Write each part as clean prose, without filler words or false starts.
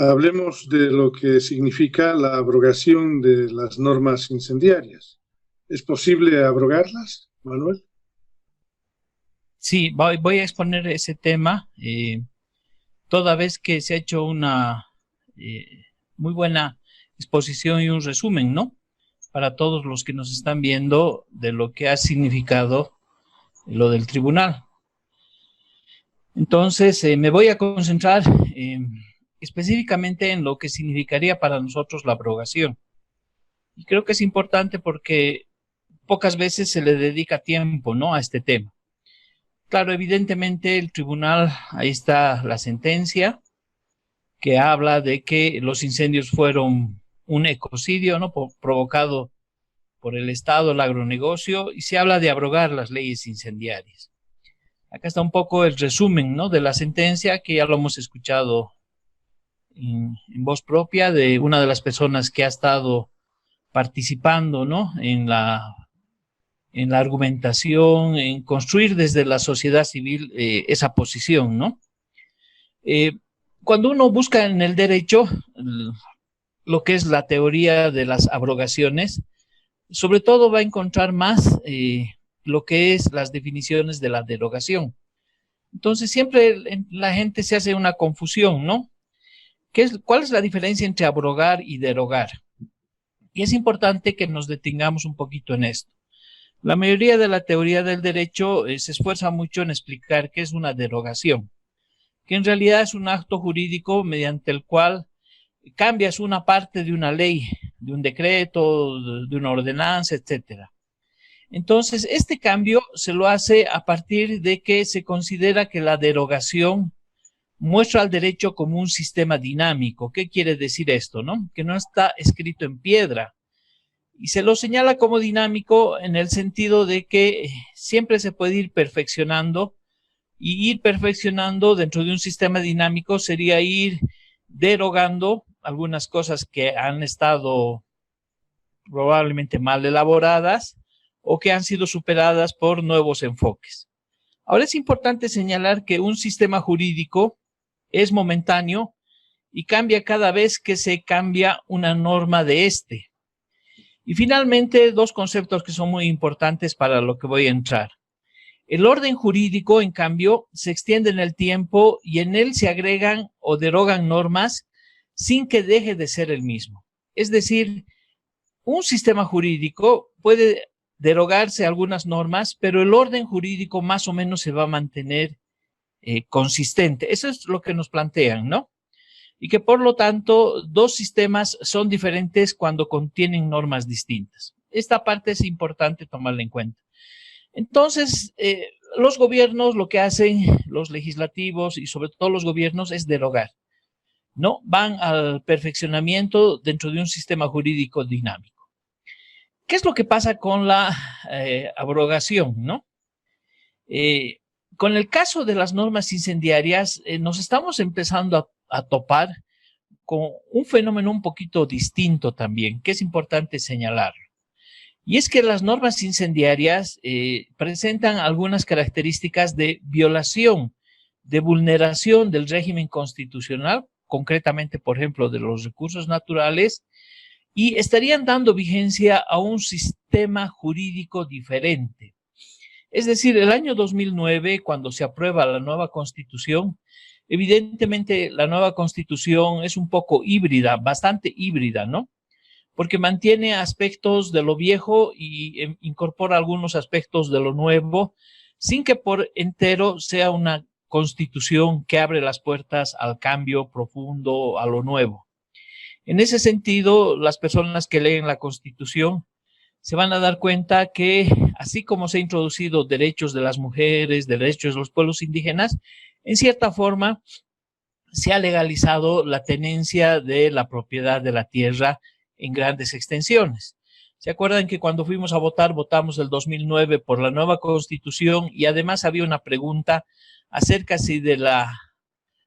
Hablemos de lo que significa la abrogación de las normas incendiarias. ¿Es posible abrogarlas, Manuel? Sí, voy a exponer ese tema, toda vez que se ha hecho una muy buena exposición y un resumen, ¿no? Para todos los que nos están viendo de lo que ha significado lo del tribunal. Entonces, me voy a concentrar específicamente en lo que significaría para nosotros la abrogación. Y creo que es importante porque pocas veces se le dedica tiempo, ¿no?, a este tema. Claro, evidentemente el tribunal, ahí está la sentencia que habla de que los incendios fueron un ecocidio, ¿no?, provocado por el Estado, el agronegocio, y se habla de abrogar las leyes incendiarias. Acá está un poco el resumen, ¿no?, de la sentencia, que ya lo hemos escuchado en voz propia de una de las personas que ha estado participando, ¿no?, en la argumentación, en construir desde la sociedad civil esa posición, ¿no? Cuando uno busca en el derecho lo que es la teoría de las abrogaciones, sobre todo va a encontrar más lo que es las definiciones de la derogación. Entonces siempre la gente se hace una confusión, ¿no? ¿Cuál es la diferencia entre abrogar y derogar? Y es importante que nos detengamos un poquito en esto. La mayoría de la teoría del derecho se esfuerza mucho en explicar qué es una derogación, que en realidad es un acto jurídico mediante el cual cambias una parte de una ley, de un decreto, de una ordenanza, etcétera. Entonces, este cambio se lo hace a partir de que se considera que la derogación muestra al derecho como un sistema dinámico. ¿Qué quiere decir esto, no? Que no está escrito en piedra. Y se lo señala como dinámico en el sentido de que siempre se puede ir perfeccionando, y ir perfeccionando dentro de un sistema dinámico sería ir derogando algunas cosas que han estado probablemente mal elaboradas o que han sido superadas por nuevos enfoques. Ahora es importante señalar que un sistema jurídico es momentáneo y cambia cada vez que se cambia una norma de este. Y finalmente, dos conceptos que son muy importantes para lo que voy a entrar. El orden jurídico, en cambio, se extiende en el tiempo y en él se agregan o derogan normas sin que deje de ser el mismo. Es decir, un sistema jurídico puede derogarse algunas normas, pero el orden jurídico más o menos se va a mantener consistente. Eso es lo que nos plantean, ¿no? Y que por lo tanto, dos sistemas son diferentes cuando contienen normas distintas. Esta parte es importante tomarla en cuenta. Entonces, los gobiernos lo que hacen, los legislativos y sobre todo los gobiernos, es derogar, ¿no? Van al perfeccionamiento dentro de un sistema jurídico dinámico. ¿Qué es lo que pasa con la abrogación, no? Con el caso de las normas incendiarias, nos estamos empezando a topar con un fenómeno un poquito distinto también, que es importante señalarlo. Y es que las normas incendiarias presentan algunas características de violación, de vulneración del régimen constitucional, concretamente, por ejemplo, de los recursos naturales, y estarían dando vigencia a un sistema jurídico diferente. Es decir, el año 2009, cuando se aprueba la nueva Constitución, evidentemente la nueva Constitución es un poco híbrida, bastante híbrida, ¿no? Porque mantiene aspectos de lo viejo y incorpora algunos aspectos de lo nuevo, sin que por entero sea una constitución que abre las puertas al cambio profundo, a lo nuevo. En ese sentido, las personas que leen la Constitución se van a dar cuenta que, así como se han introducido derechos de las mujeres, derechos de los pueblos indígenas, en cierta forma se ha legalizado la tenencia de la propiedad de la tierra en grandes extensiones. ¿Se acuerdan que cuando fuimos a votar, votamos el 2009 por la nueva Constitución y además había una pregunta acerca si de la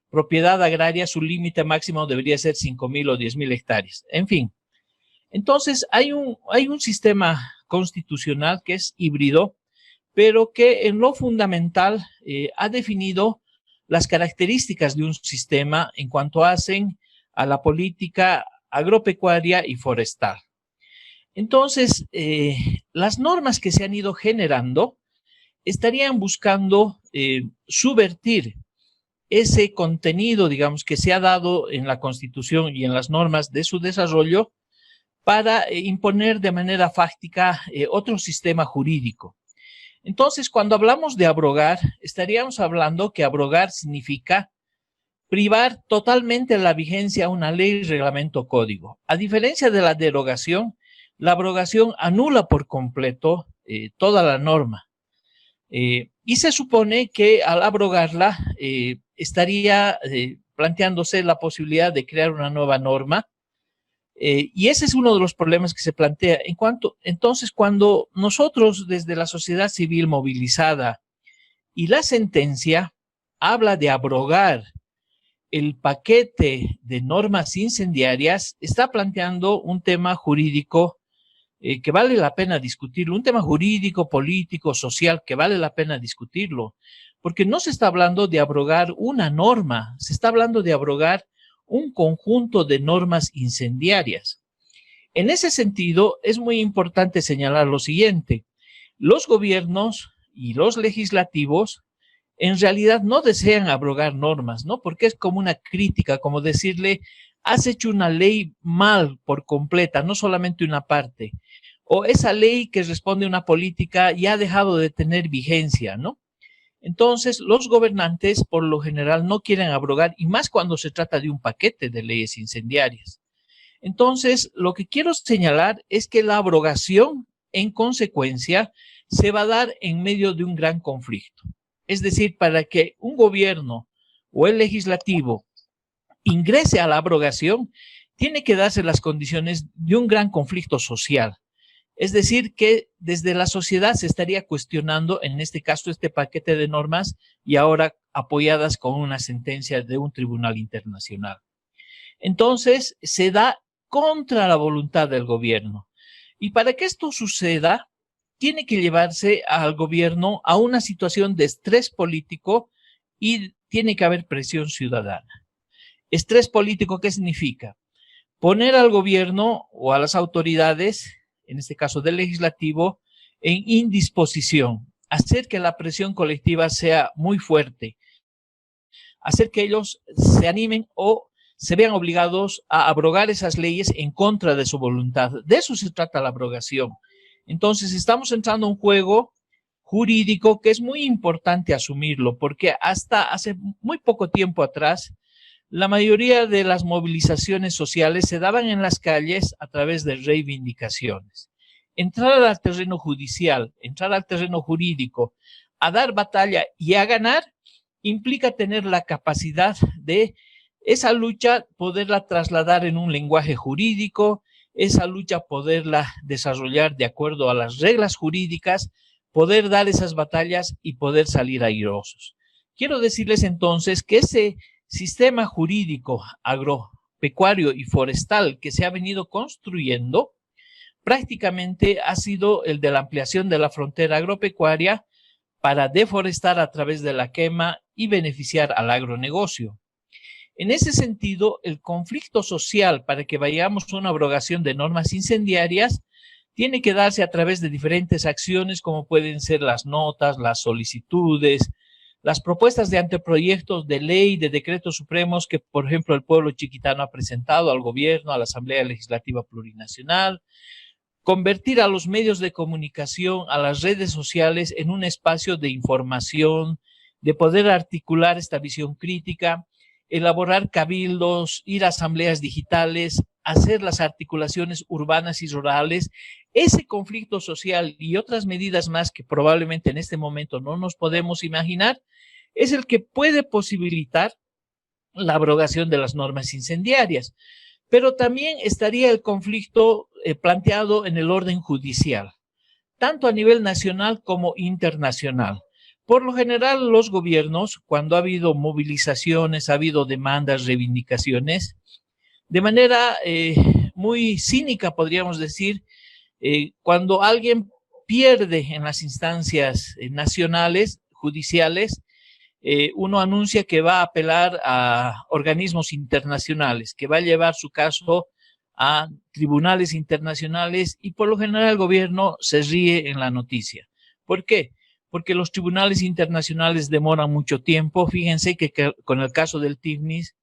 propiedad agraria su límite máximo debería ser 5,000 o 10,000 hectáreas? En fin, entonces hay un sistema constitucional que es híbrido, pero que en lo fundamental ha definido las características de un sistema en cuanto hacen a la política agropecuaria y forestal. Entonces, las normas que se han ido generando estarían buscando subvertir ese contenido, digamos, que se ha dado en la Constitución y en las normas de su desarrollo para imponer de manera fáctica otro sistema jurídico. Entonces, cuando hablamos de abrogar, estaríamos hablando que abrogar significa privar totalmente la vigencia a una ley, reglamento o código. A diferencia de la derogación, la abrogación anula por completo toda la norma. Y se supone que al abrogarla estaría planteándose la posibilidad de crear una nueva norma. Y ese es uno de los problemas que se plantea. Entonces, cuando nosotros desde la sociedad civil movilizada y la sentencia habla de abrogar el paquete de normas incendiarias, está planteando un tema jurídico que vale la pena discutirlo, un tema jurídico, político, social, que vale la pena discutirlo, porque no se está hablando de abrogar una norma, se está hablando de abrogar un conjunto de normas incendiarias. En ese sentido, es muy importante señalar lo siguiente: los gobiernos y los legislativos en realidad no desean abrogar normas, ¿no? Porque es como una crítica, como decirle, has hecho una ley mal por completa, no solamente una parte, o esa ley que responde a una política ya ha dejado de tener vigencia, ¿no? Entonces, los gobernantes por lo general no quieren abrogar, y más cuando se trata de un paquete de leyes incendiarias. Entonces, lo que quiero señalar es que la abrogación, en consecuencia, se va a dar en medio de un gran conflicto. Es decir, para que un gobierno o el legislativo ingrese a la abrogación, tiene que darse las condiciones de un gran conflicto social. Es decir, que desde la sociedad se estaría cuestionando, en este caso, este paquete de normas y ahora apoyadas con una sentencia de un tribunal internacional. Entonces, se da contra la voluntad del gobierno. Y para que esto suceda, tiene que llevarse al gobierno a una situación de estrés político y tiene que haber presión ciudadana. Estrés político, ¿qué significa? Poner al gobierno o a las autoridades, en este caso del legislativo, en indisposición, hacer que la presión colectiva sea muy fuerte, hacer que ellos se animen o se vean obligados a abrogar esas leyes en contra de su voluntad. De eso se trata la abrogación. Entonces, estamos entrando a un juego jurídico que es muy importante asumirlo, porque hasta hace muy poco tiempo atrás, la mayoría de las movilizaciones sociales se daban en las calles a través de reivindicaciones. Entrar al terreno judicial, entrar al terreno jurídico, a dar batalla y a ganar, implica tener la capacidad de esa lucha poderla trasladar en un lenguaje jurídico, esa lucha poderla desarrollar de acuerdo a las reglas jurídicas, poder dar esas batallas y poder salir airosos. Quiero decirles entonces que ese sistema jurídico agropecuario y forestal que se ha venido construyendo prácticamente ha sido el de la ampliación de la frontera agropecuaria para deforestar a través de la quema y beneficiar al agronegocio. En ese sentido, el conflicto social para que vayamos a una abrogación de normas incendiarias tiene que darse a través de diferentes acciones, como pueden ser las notas, las solicitudes, las propuestas de anteproyectos de ley, de decretos supremos que, por ejemplo, el pueblo chiquitano ha presentado al gobierno, a la Asamblea Legislativa Plurinacional, convertir a los medios de comunicación, a las redes sociales en un espacio de información, de poder articular esta visión crítica, elaborar cabildos, ir a asambleas digitales, hacer las articulaciones urbanas y rurales. Ese conflicto social y otras medidas más que probablemente en este momento no nos podemos imaginar, es el que puede posibilitar la abrogación de las normas incendiarias. Pero también estaría el conflicto planteado en el orden judicial, tanto a nivel nacional como internacional. Por lo general, los gobiernos, cuando ha habido movilizaciones, ha habido demandas, reivindicaciones, de manera muy cínica, podríamos decir, cuando alguien pierde en las instancias nacionales, judiciales, uno anuncia que va a apelar a organismos internacionales, que va a llevar su caso a tribunales internacionales y por lo general el gobierno se ríe en la noticia. ¿Por qué? Porque los tribunales internacionales demoran mucho tiempo. Fíjense que con el caso del TIFNIS,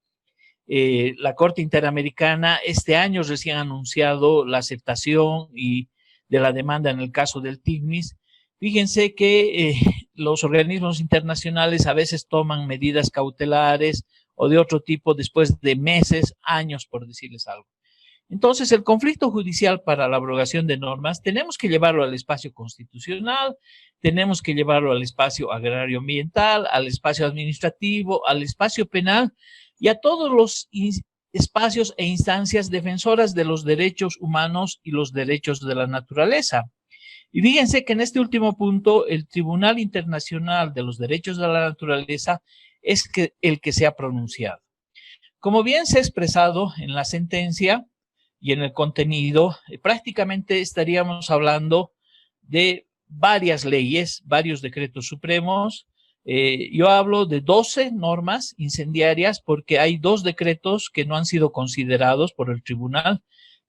la Corte Interamericana este año recién ha anunciado la aceptación de la demanda en el caso del TIFNIS. Fíjense que los organismos internacionales a veces toman medidas cautelares o de otro tipo después de meses, años, por decirles algo. Entonces, el conflicto judicial para la abrogación de normas tenemos que llevarlo al espacio constitucional, tenemos que llevarlo al espacio agrario ambiental, al espacio administrativo, al espacio penal y a todos los espacios e instancias defensoras de los derechos humanos y los derechos de la naturaleza. Y fíjense que en este último punto, el Tribunal Internacional de los Derechos de la Naturaleza es el que se ha pronunciado. Como bien se ha expresado en la sentencia y en el contenido, prácticamente estaríamos hablando de varias leyes, varios decretos supremos. Yo hablo de 12 normas incendiarias porque hay 2 decretos que no han sido considerados por el tribunal,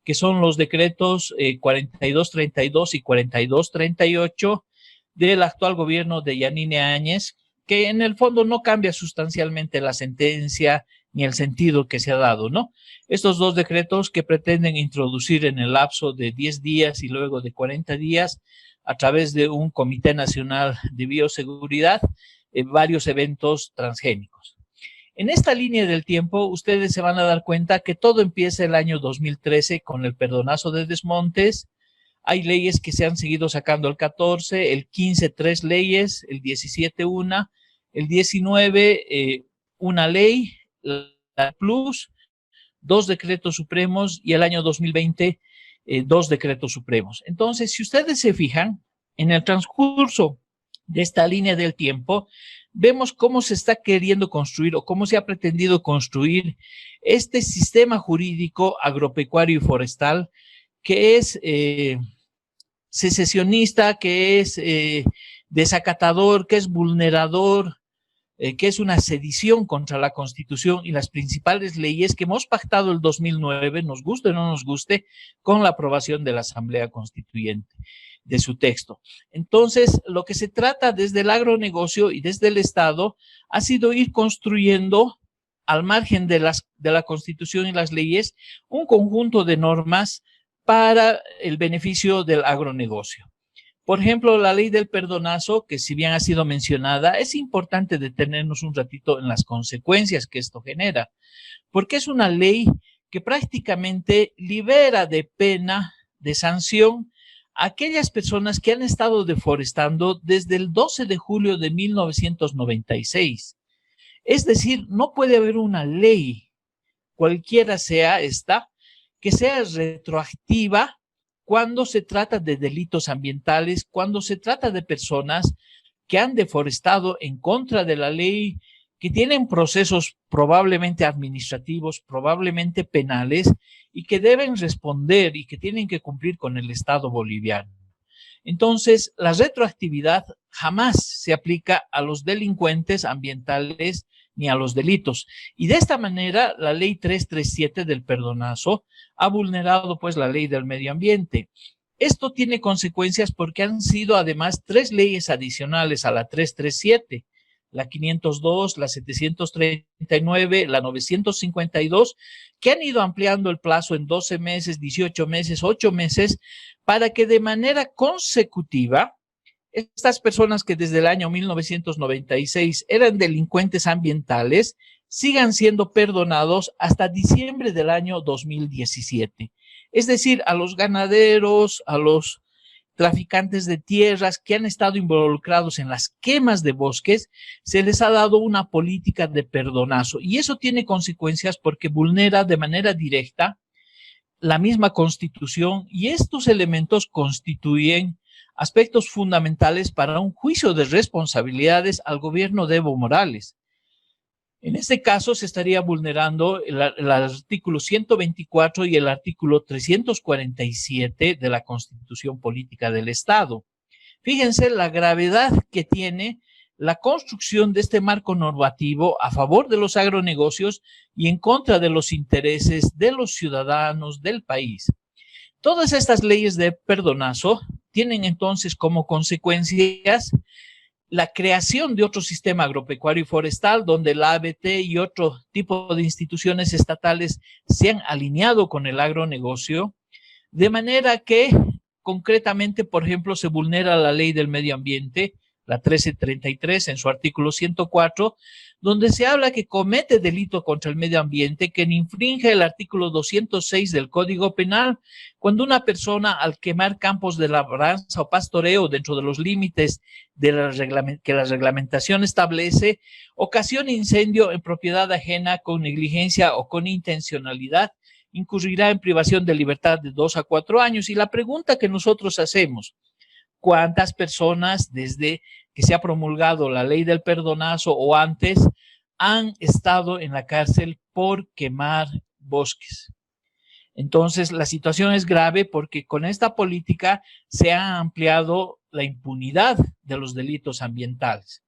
que son los decretos 4232 y 4238 del actual gobierno de Yanine Áñez, que en el fondo no cambia sustancialmente la sentencia ni el sentido que se ha dado, ¿no? Estos 2 decretos que pretenden introducir en el lapso de 10 días y luego de 40 días, a través de un Comité Nacional de Bioseguridad, varios eventos transgénicos. En esta línea del tiempo, ustedes se van a dar cuenta que todo empieza el año 2013 con el perdonazo de desmontes. Hay leyes que se han seguido sacando el 14, el 15, 3 leyes, el 17, una, el 19, una ley, la Plus, 2 decretos supremos y el año 2020, 2 decretos supremos. Entonces, si ustedes se fijan, en el transcurso de esta línea del tiempo, vemos cómo se está queriendo construir o cómo se ha pretendido construir este sistema jurídico agropecuario y forestal que es secesionista, que es desacatador, que es vulnerador, que es una sedición contra la Constitución y las principales leyes que hemos pactado el 2009, nos guste o no nos guste, con la aprobación de la Asamblea Constituyente, de su texto. Entonces, lo que se trata desde el agronegocio y desde el Estado ha sido ir construyendo, al margen de la Constitución y las leyes, un conjunto de normas para el beneficio del agronegocio. Por ejemplo, la ley del perdonazo, que si bien ha sido mencionada, es importante detenernos un ratito en las consecuencias que esto genera, porque es una ley que prácticamente libera de pena, de sanción, a aquellas personas que han estado deforestando desde el 12 de julio de 1996. Es decir, no puede haber una ley, cualquiera sea esta, que sea retroactiva cuando se trata de delitos ambientales, cuando se trata de personas que han deforestado en contra de la ley, que tienen procesos probablemente administrativos, probablemente penales, y que deben responder y que tienen que cumplir con el Estado boliviano. Entonces, la retroactividad jamás se aplica a los delincuentes ambientales ni a los delitos. Y de esta manera, la ley 337 del perdonazo ha vulnerado pues la ley del medio ambiente. Esto tiene consecuencias porque han sido además 3 leyes adicionales a la 337, la 502, la 739, la 952, que han ido ampliando el plazo en 12 meses, 18 meses, 8 meses, para que de manera consecutiva estas personas que desde el año 1996 eran delincuentes ambientales sigan siendo perdonados hasta diciembre del año 2017. Es decir, a los ganaderos, a los traficantes de tierras que han estado involucrados en las quemas de bosques, se les ha dado una política de perdonazo. Y eso tiene consecuencias porque vulnera de manera directa la misma Constitución y estos elementos constituyen aspectos fundamentales para un juicio de responsabilidades al gobierno de Evo Morales. En este caso se estaría vulnerando el artículo 124 y el artículo 347 de la Constitución Política del Estado. Fíjense la gravedad que tiene la construcción de este marco normativo a favor de los agronegocios y en contra de los intereses de los ciudadanos del país. Todas estas leyes de perdonazo tienen entonces como consecuencias la creación de otro sistema agropecuario y forestal donde la ABT y otro tipo de instituciones estatales se han alineado con el agronegocio, de manera que concretamente, por ejemplo, se vulnera la ley del medio ambiente, la 1333 en su artículo 104, donde se habla que comete delito contra el medio ambiente, que infringe el artículo 206 del Código Penal, cuando una persona al quemar campos de labranza o pastoreo dentro de los límites de que la reglamentación establece, ocasiona incendio en propiedad ajena con negligencia o con intencionalidad, incurrirá en privación de libertad de 2 a 4 años. Y la pregunta que nosotros hacemos, ¿cuántas personas desde que se ha promulgado la ley del perdonazo o antes han estado en la cárcel por quemar bosques? Entonces, la situación es grave porque con esta política se ha ampliado la impunidad de los delitos ambientales.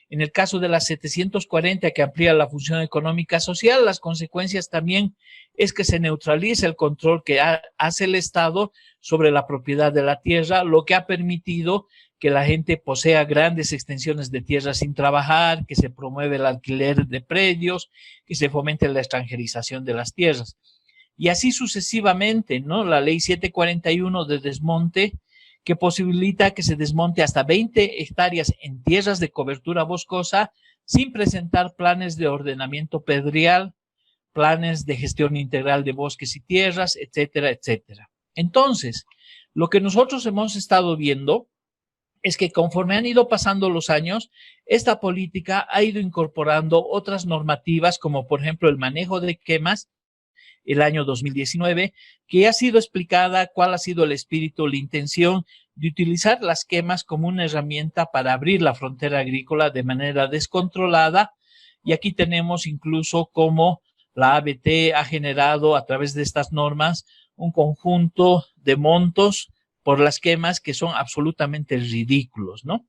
En el caso de la 740, que amplía la función económica social, las consecuencias también es que se neutraliza el control que hace el Estado sobre la propiedad de la tierra, lo que ha permitido que la gente posea grandes extensiones de tierra sin trabajar, que se promueve el alquiler de predios, que se fomente la extranjerización de las tierras. Y así sucesivamente, ¿no? La ley 741 de desmonte, que posibilita que se desmonte hasta 20 hectáreas en tierras de cobertura boscosa sin presentar planes de ordenamiento predial, planes de gestión integral de bosques y tierras, etcétera, etcétera. Entonces, lo que nosotros hemos estado viendo es que conforme han ido pasando los años, esta política ha ido incorporando otras normativas, como por ejemplo el manejo de quemas, el año 2019, que ha sido explicada cuál ha sido el espíritu, la intención de utilizar las quemas como una herramienta para abrir la frontera agrícola de manera descontrolada. Y aquí tenemos incluso cómo la ABT ha generado a través de estas normas un conjunto de montos por las quemas que son absolutamente ridículos, ¿no?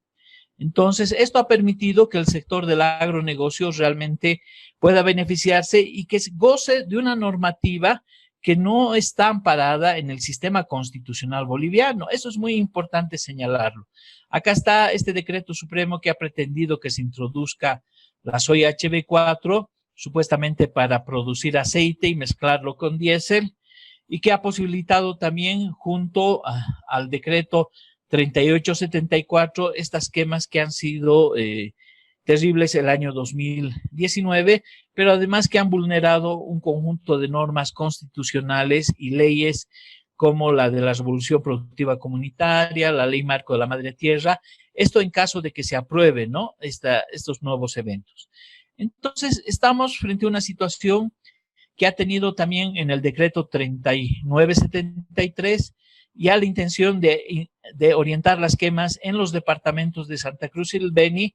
Entonces, esto ha permitido que el sector del agronegocio realmente pueda beneficiarse y que goce de una normativa que no está amparada en el sistema constitucional boliviano. Eso es muy importante señalarlo. Acá está este decreto supremo que ha pretendido que se introduzca la soya HB4, supuestamente para producir aceite y mezclarlo con diésel, y que ha posibilitado también junto al decreto 3874 estas quemas que han sido terribles el año 2019, pero además que han vulnerado un conjunto de normas constitucionales y leyes como la de la Revolución Productiva Comunitaria, la Ley Marco de la Madre Tierra, esto en caso de que se apruebe, ¿no? Estos nuevos eventos. Entonces, estamos frente a una situación que ha tenido también en el decreto 3973 ya la intención de orientar las quemas en los departamentos de Santa Cruz y el Beni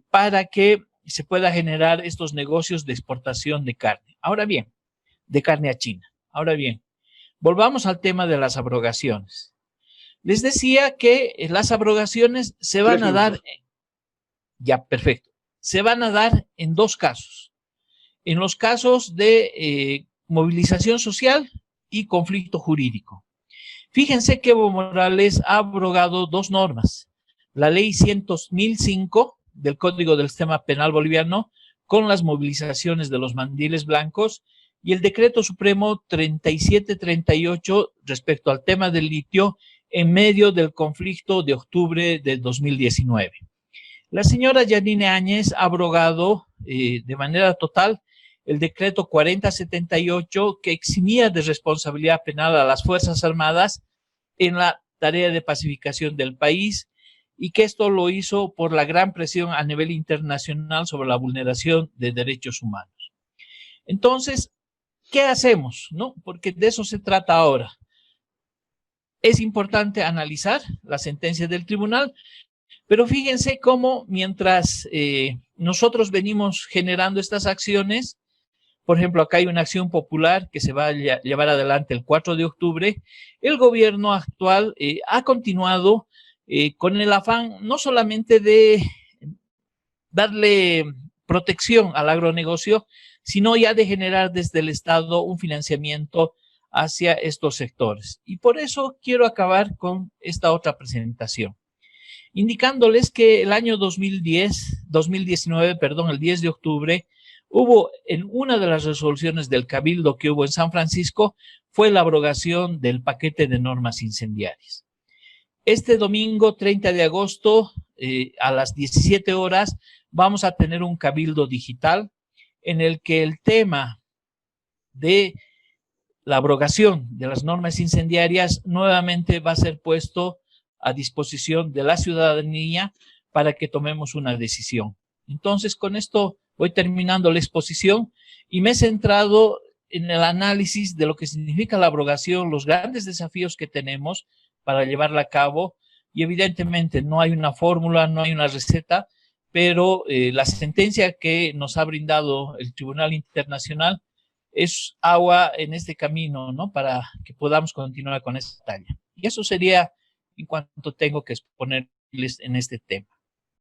para que se pueda generar estos negocios de exportación de carne. Ahora bien, de carne a China. Ahora bien, volvamos al tema de las abrogaciones. Les decía que las abrogaciones se van a dar, ya perfecto, se van a dar en dos casos. En los casos de movilización social y conflicto jurídico. Fíjense que Evo Morales ha abrogado dos normas, la ley 100.005 del Código del Sistema Penal Boliviano con las movilizaciones de los mandiles blancos y el decreto supremo 3738 respecto al tema del litio en medio del conflicto de octubre de 2019. La señora Yanine Áñez ha abrogado de manera total el decreto 4078 que eximía de responsabilidad penal a las Fuerzas Armadas en la tarea de pacificación del país y que esto lo hizo por la gran presión a nivel internacional sobre la vulneración de derechos humanos. Entonces, ¿qué hacemos? ¿No? Porque de eso se trata ahora. Es importante analizar la sentencia del tribunal, pero fíjense cómo mientras nosotros venimos generando estas acciones, por ejemplo, acá hay una acción popular que se va a llevar adelante el 4 de octubre. El gobierno actual ha continuado con el afán no solamente de darle protección al agronegocio, sino ya de generar desde el Estado un financiamiento hacia estos sectores. Y por eso quiero acabar con esta otra presentación, indicándoles que el año 2019, el 10 de octubre, hubo en una de las resoluciones del Cabildo que hubo en San Francisco, fue la abrogación del paquete de normas incendiarias. Este domingo 30 de agosto, a las 17 horas, vamos a tener un cabildo digital en el que el tema de la abrogación de las normas incendiarias nuevamente va a ser puesto a disposición de la ciudadanía para que tomemos una decisión. Entonces, con esto voy terminando la exposición y me he centrado en el análisis de lo que significa la abrogación, los grandes desafíos que tenemos para llevarla a cabo, y evidentemente no hay una fórmula, no hay una receta, pero la sentencia que nos ha brindado el Tribunal Internacional es agua en este camino, ¿no? Para que podamos continuar con esta tarea. Y eso sería en cuanto tengo que exponerles en este tema.